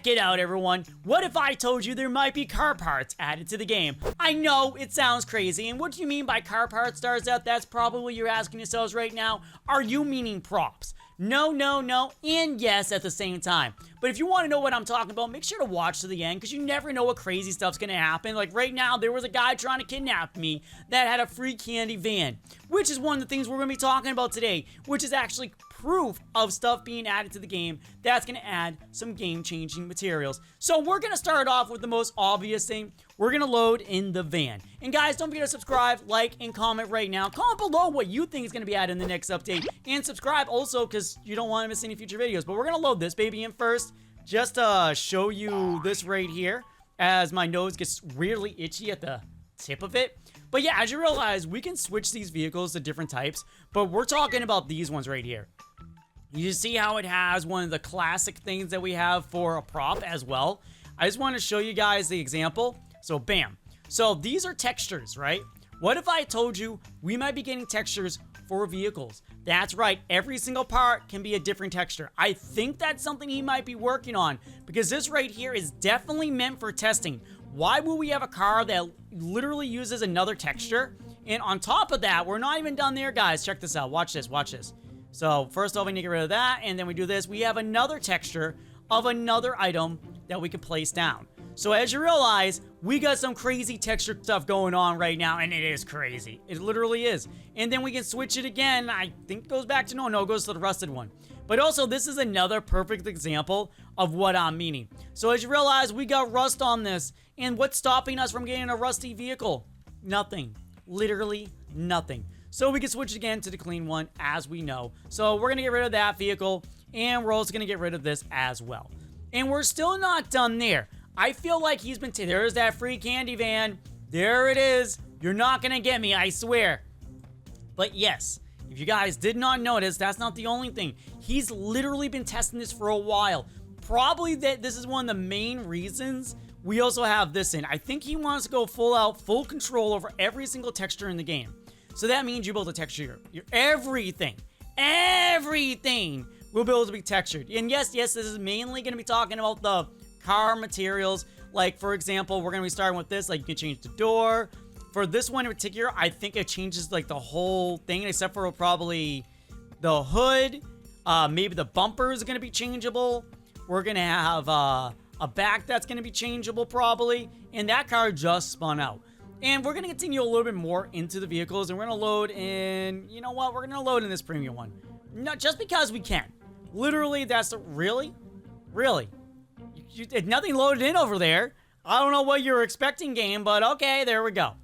it out, everyone. What if I told you there might be car parts added to the game? I know, it sounds crazy, and what do you mean by car parts, darzeth? That's probably what you're asking yourselves right now. Are you meaning props? No, no, no, and yes at the same time. But if you want to know what I'm talking about, make sure to watch to the end, because you never know what crazy stuff's going to happen. Like right now, there was a guy trying to kidnap me that had a free candy van, which is one of the things we're going to be talking about today, which is actually proof of stuff being added to the game that's going to add some game-changing materials. So we're going to start off with the most obvious thing. We're going to load in the van. And guys, don't forget to subscribe, like, and comment right now. Comment below what you think is going to be added in the next update. And subscribe also because you don't want to miss any future videos. But we're going to load this baby in first just to show you this right here as my nose gets weirdly itchy at the tip of it. But yeah, as you realize, we can switch these vehicles to different types. But we're talking about these ones right here. You see how it has one of the classic things that we have for a prop as well. I just want to show you guys the example. So bam. So these are textures, right? What if I told you we might be getting textures for vehicles? That's right. Every single part can be a different texture. I think that's something he might be working on because this right here is definitely meant for testing. Why would we have a car that literally uses another texture? And on top of that, we're not even done there, guys. Check this out. Watch this. Watch this. So first off, we need to get rid of that, and then we do this. We have another texture of another item that we can place down. So as you realize, we got some crazy texture stuff going on right now, and it is crazy. It literally is. And then we can switch it again. I think it goes back to, no, it goes to the rusted one. But also, this is another perfect example of what I'm meaning. So as you realize, we got rust on this, and what's stopping us from getting a rusty vehicle? Nothing. Literally nothing. So we can switch again to the clean one, as we know. So we're going to get rid of that vehicle, and we're also going to get rid of this as well. And we're still not done there. I feel like he's been... There's that free candy van. There it is. You're not going to get me, I swear. But yes, if you guys did not notice, that's not the only thing. He's literally been testing this for a while. Probably that this is one of the main reasons we also have this in. I think he wants to go full out, full control over every single texture in the game. So that means you'll be able to texture your everything. Everything will be able to be textured. And yes, this is mainly going to be talking about the car materials. Like, for example, we're going to be starting with this. Like, you can change the door. For this one in particular, I think it changes, like, the whole thing, except for probably the hood. Maybe the bumpers are going to be changeable. We're going to have a back that's going to be changeable, probably. And that car just spun out. And we're going to continue a little bit more into the vehicles, and we're going to load in, you know what, we're going to load in this premium one. Not just because we can. Literally, that's the, really? Nothing loaded in over there. I don't know what you were expecting, game, but okay, there we go.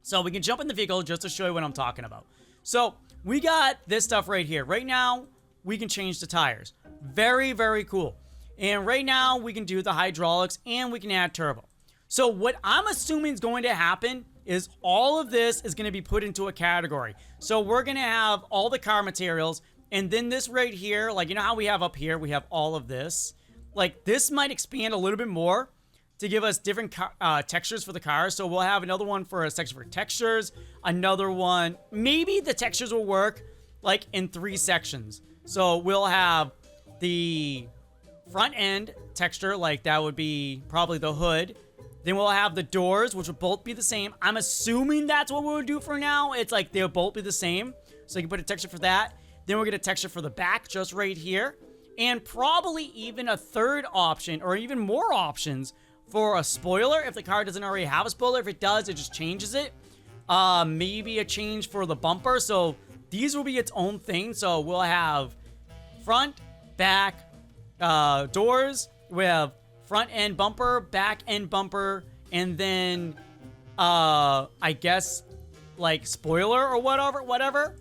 So we can jump in the vehicle just to show you what I'm talking about. So we got this stuff right here. Right now, we can change the tires. Very, very cool. And right now, we can do the hydraulics, and we can add turbo. So what I'm assuming is going to happen is all of this is going to be put into a category. So we're going to have all the car materials, and then this right here, like, you know how we have up here, we have all of this. Like, this might expand a little bit more to give us different textures for the cars. So we'll have another one for a section for textures, another one, maybe the textures will work like in 3 sections. So we'll have the front end texture, like that would be probably the hood. Then we'll have the doors, which will both be the same. I'm assuming that's what we'll do for now. It's like they'll both be the same. So you can put a texture for that. Then we'll get a texture for the back just right here. And probably even a third option or even more options for a spoiler if the car doesn't already have a spoiler. If it does, it just changes it. Maybe a change for the bumper. So these will be its own thing. So we'll have front, back, doors. We have front end bumper, back end bumper, and then, I guess, like, spoiler or whatever.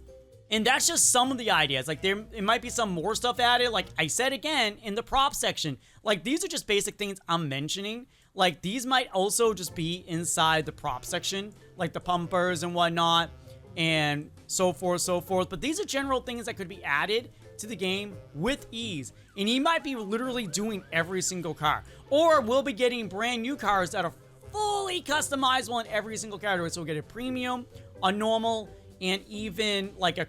And that's just some of the ideas. Like, it might be some more stuff added. Like I said again, in the prop section. Like, these are just basic things I'm mentioning. Like, these might also just be inside the prop section. Like, the bumpers and whatnot. And so forth. But these are general things that could be added to the game with ease. And he might be literally doing every single car. Or we'll be getting brand new cars that are fully customizable in every single category. So we'll get a premium, a normal, and even like a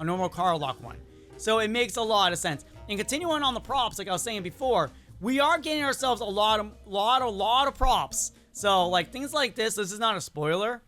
normal car lock one. So it makes a lot of sense. And continuing on the props, like I was saying before, we are getting ourselves a lot of props. So like things like this is not a spoiler.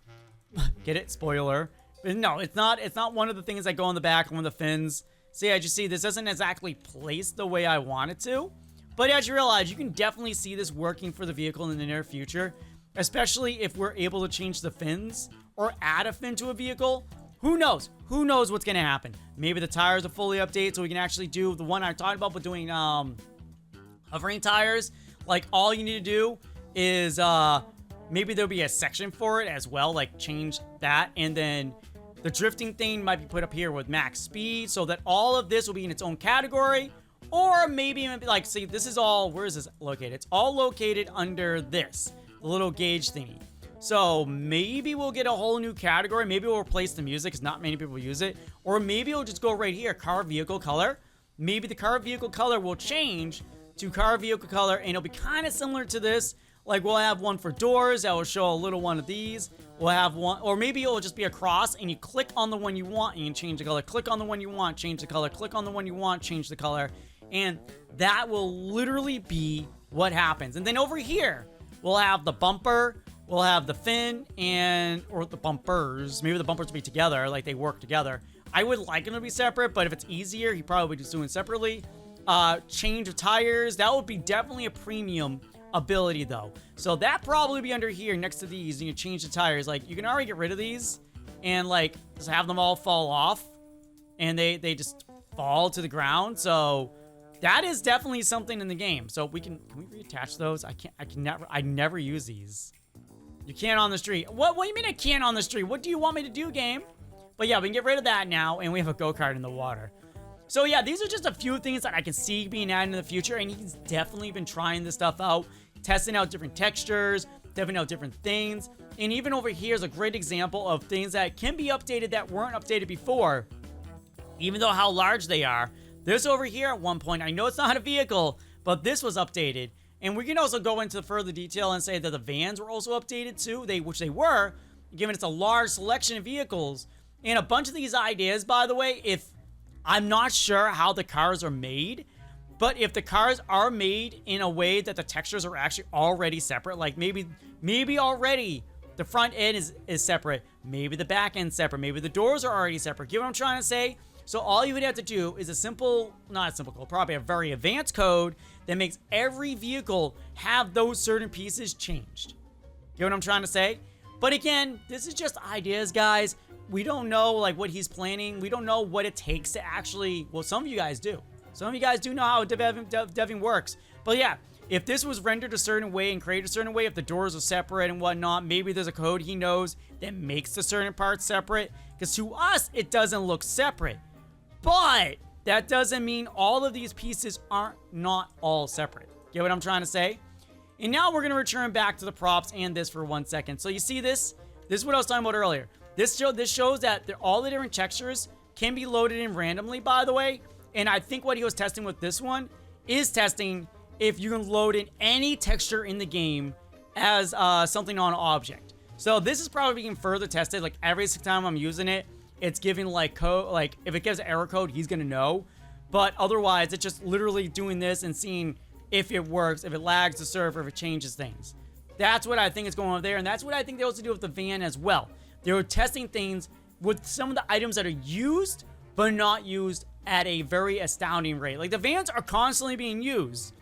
Get it? Spoiler. But no, it's not one of the things that go on the back, one of the fins. See, as you see, this doesn't exactly place the way I want it to. But as you realize, you can definitely see this working for the vehicle in the near future. Especially if we're able to change the fins or add a fin to a vehicle. Who knows? Who knows what's going to happen? Maybe the tires are fully updated so we can actually do the one I talked about, but doing hovering tires. Like all you need to do is maybe there'll be a section for it as well, like change that, and then the drifting thing might be put up here with max speed so that all of this will be in its own category. Or maybe like, see, this is all, where is this located? It's all located under this, the little gauge thingy. So maybe we'll get a whole new category. Maybe we'll replace the music because not many people use it. Or maybe it'll just go right here, car vehicle color. Maybe the car vehicle color will change to car vehicle color, and it'll be kind of similar to this. Like we'll have one for doors that will show a little one of these. We'll have one, or maybe it'll just be a cross and you click on the one you want and you change the color. Click on the one you want, change the color. Click on the one you want, change the color. And that will literally be what happens. And then over here, we'll have the bumper, we'll have the fin, or the bumpers. Maybe the bumpers will be together, like they work together. I would like them to be separate, but if it's easier, he probably just doing separately. Change of tires, that would be definitely a premium ability though. So that probably be under here next to these, and you change the tires. Like you can already get rid of these and like just have them all fall off and they just fall to the ground. So that is definitely something in the game. So can we reattach those? I never use these. You can't on the street. What do you mean I can't on the street? What do you want me to do, game? But yeah, we can get rid of that now, and we have a go-kart in the water. So yeah, these are just a few things that I can see being added in the future, and he's definitely been trying this stuff out, testing out different textures, testing out different things, and even over here is a great example of things that can be updated that weren't updated before, even though how large they are. This over here at one point, I know it's not a vehicle, but this was updated. And we can also go into further detail and say that the vans were also updated too, which they were, given it's a large selection of vehicles. And a bunch of these ideas, by the way, if I'm not sure how the cars are made, but if the cars are made in a way that the textures are actually already separate, like maybe already the front end is separate, maybe the back end's separate, maybe the doors are already separate. Get what I'm trying to say? So all you would have to do is not a simple code, probably a very advanced code that makes every vehicle have those certain pieces changed. Get what I'm trying to say? But again, this is just ideas, guys. We don't know like what he's planning. We don't know what it takes to actually, well, some of you guys do. Some of you guys do know how deving works. But yeah, if this was rendered a certain way and created a certain way, if the doors are separate and whatnot, maybe there's a code he knows that makes the certain parts separate. Because to us, it doesn't look separate. But that doesn't mean all of these pieces aren't not all separate. Get what I'm trying to say? And now we're going to return back to the props and this for 1 second. So you see this? This is what I was talking about earlier. This shows that all the different textures can be loaded in randomly, by the way. And I think what he was testing with this one is testing if you can load in any texture in the game as something on an object. So this is probably being further tested. Like every time I'm using it, it's giving like code, like if it gives error code, he's gonna know. But otherwise, it's just literally doing this and seeing if it works, if it lags the server, if it changes things. That's what I think is going on there, and that's what I think they also do with the van as well. They were testing things with some of the items that are used, but not used at a very astounding rate. Like the vans are constantly being used,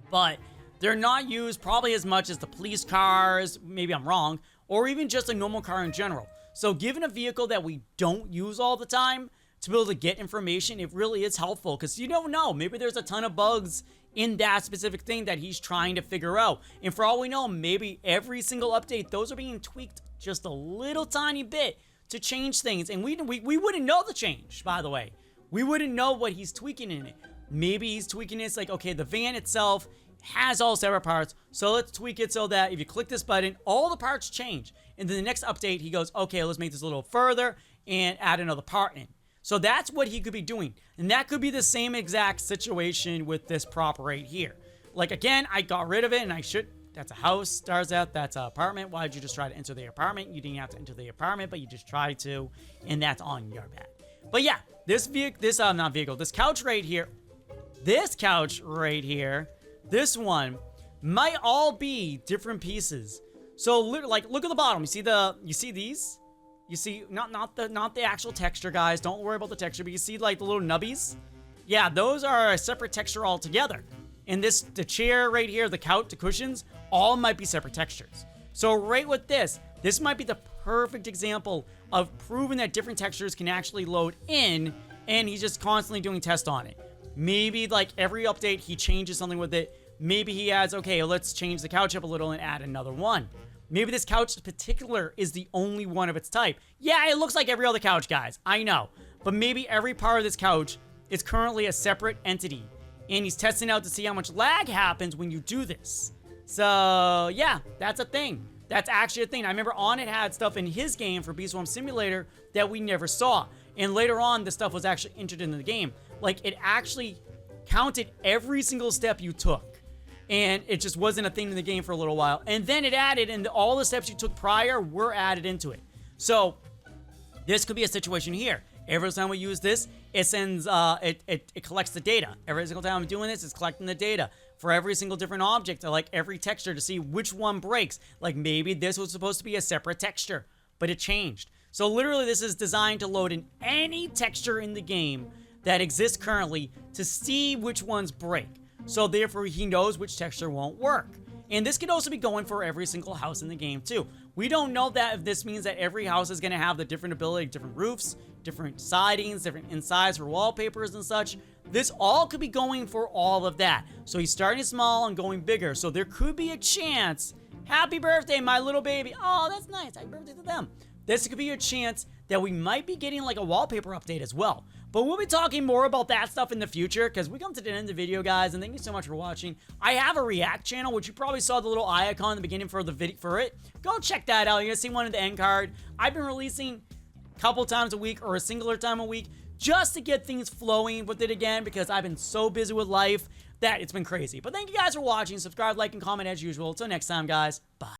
but they're not used probably as much as the police cars, maybe I'm wrong, or even just a normal car in general. So given a vehicle that we don't use all the time to be able to get information, it really is helpful because you don't know. Maybe there's a ton of bugs in that specific thing that he's trying to figure out. And for all we know, maybe every single update, those are being tweaked just a little tiny bit to change things. And we wouldn't know the change, by the way. We wouldn't know what he's tweaking in it. Maybe he's tweaking it. It's like, okay, the van itself has all separate parts, so let's tweak it so that if you click this button, all the parts change. And then the next update, he goes, okay, let's make this a little further and add another part in. So that's what he could be doing. And that could be the same exact situation with this prop right here. Like, again, I got rid of it, and that's a house, Darzeth, that's an apartment. Why did you just try to enter the apartment? You didn't have to enter the apartment, but you just tried to, and that's on your bad. But yeah, this couch right here, this one might all be different pieces. So like, look at the bottom. You see these? You see, not the actual texture, guys. Don't worry about the texture, but you see like the little nubbies? Yeah, those are a separate texture altogether. And the chair right here, the couch, the cushions, all might be separate textures. So right with this might be the perfect example of proving that different textures can actually load in, and he's just constantly doing tests on it. Maybe like every update, he changes something with it. Maybe he adds, okay, let's change the couch up a little and add another one. Maybe this couch in particular is the only one of its type. Yeah, it looks like every other couch, guys. I know. But maybe every part of this couch is currently a separate entity. And he's testing out to see how much lag happens when you do this. So, yeah, that's a thing. That's actually a thing. I remember Onnit had stuff in his game for Bee Swarm Simulator that we never saw. And later on, this stuff was actually entered into the game. Like, it actually counted every single step you took. And it just wasn't a thing in the game for a little while. And then it added, and all the steps you took prior were added into it. So, this could be a situation here. Every time we use this, it sends, it collects the data. Every single time I'm doing this, it's collecting the data for every single different object, like every texture, to see which one breaks. Like maybe this was supposed to be a separate texture, but it changed. So literally this is designed to load in any texture in the game that exists currently to see which ones break. So therefore he knows which texture won't work. And this could also be going for every single house in the game too. We don't know that if this means that every house is going to have the different ability, different roofs, different sidings, different insides for wallpapers and such. This all could be going for all of that. So he's starting small and going bigger. So there could be a chance. Happy birthday, my little baby. Oh, that's nice. Happy birthday to them. This could be a chance that we might be getting like a wallpaper update as well. But we'll be talking more about that stuff in the future because we come to the end of the video, guys, and thank you so much for watching. I have a React channel, which you probably saw the little icon in the beginning for the video for it. Go check that out. You're gonna see one at the end card. I've been releasing a couple times a week or a singular time a week just to get things flowing with it again because I've been so busy with life that it's been crazy. But thank you guys for watching. Subscribe, like, and comment as usual. Until next time, guys. Bye.